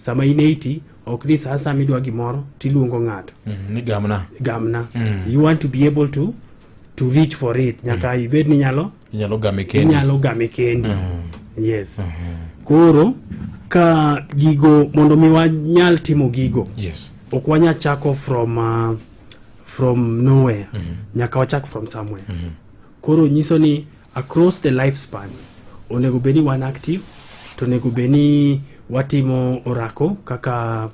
sama in 80 ok ni sasa midwa gimoro tiluongo ng'ato ni gamna. You want to be able to reach for it nyaka ibed ni nyalo game kendi. Yes. Koro ka gigo mondo mi wanyal timo gigo, yes, ok wanya chako from nowhere, nyaka wachak from somewhere. Koro nyiso ni across the lifespan onego beni one active, to onego beni watimo orako kaka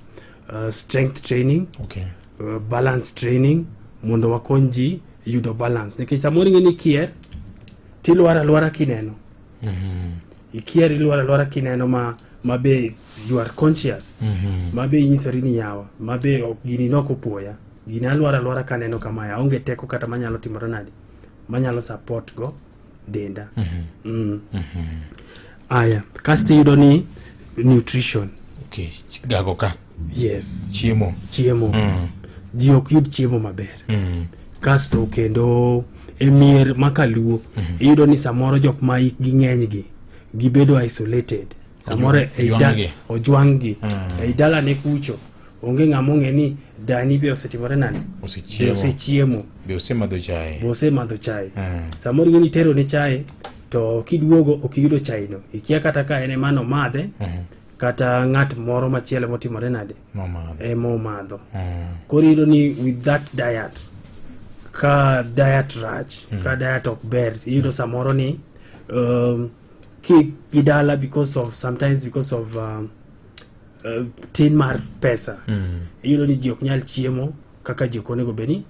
strength training, okay, balance training, mondo wakonji yudo balance. Nikech samoro ng'eni kier tilwara kineno, ikier ilwara kineno mabe you are conscious, mabe inyisori ni yawa, mabe gini noko puoya, gini alwara kaneno kama ya onge teko kata manyalo timore nadi, manyalo support go denda. Aya, kaste yudo ni nutrition. Okay, gago ka. Yes. Chiemo. Ji ok yud chiemo maber. Kasto kendo emier makaluo, iyudo ni samoro jok ma ikgi ng'enygi gibedo isolated. Samoro ojwang'gi. Ei dala ne kucho onge ng'ama ong'e ni dani be osetimore nani, osechiemo, be osemadho chai. Samoro ng'eni tero ne chai to kiduogo ok iyudo chai no, ikia kata ka ene mano madhe, kata ng'at moro machielo motimore nade mo madho. Koro iyudo ni with that diet, ka diet rach, ka diet ok ber, iyudo samoro ni ki idala because of tin mar pesa, iyudo ni ji ok nyal chiemo kaka ji onego beni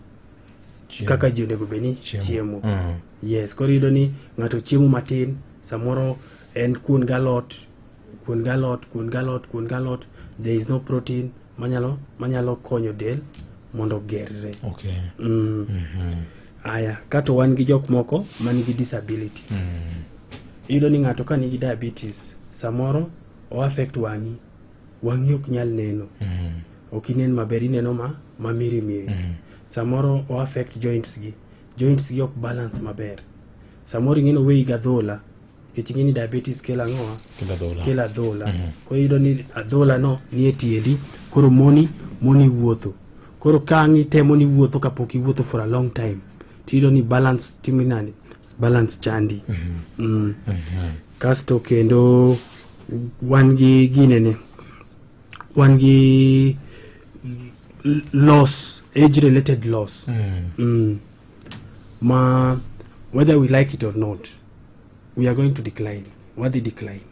chiemo. Yes, koro iyudo ni ng'ato chiemo matin, samoro en kuon galot, there is no protein manyalo konyo del mondo gerre. Okay. Aya, kato wan gi jok moko manigi disabilities. Iyudo ni ng'ato ka nigi diabetes, samoro o affect wang'i ok nyal neno, ok inen maber, ineno mamiri. Samoro o affect joints gi ok balance maber. Samoro ing'eno weyi gadhola, kech ing'eni diabetes kelo ang'owa, kelo adhola. Koro iyudo ni adhola no nie tiendi, koro moni wuotho. Koro kang'i temo ni wuotho kapok iwuotho for a long time, tiyudo ni balance chandi. Kasto kendo wan gi loss, age related loss. Whether we like it or not, we are going to decline. What they decline?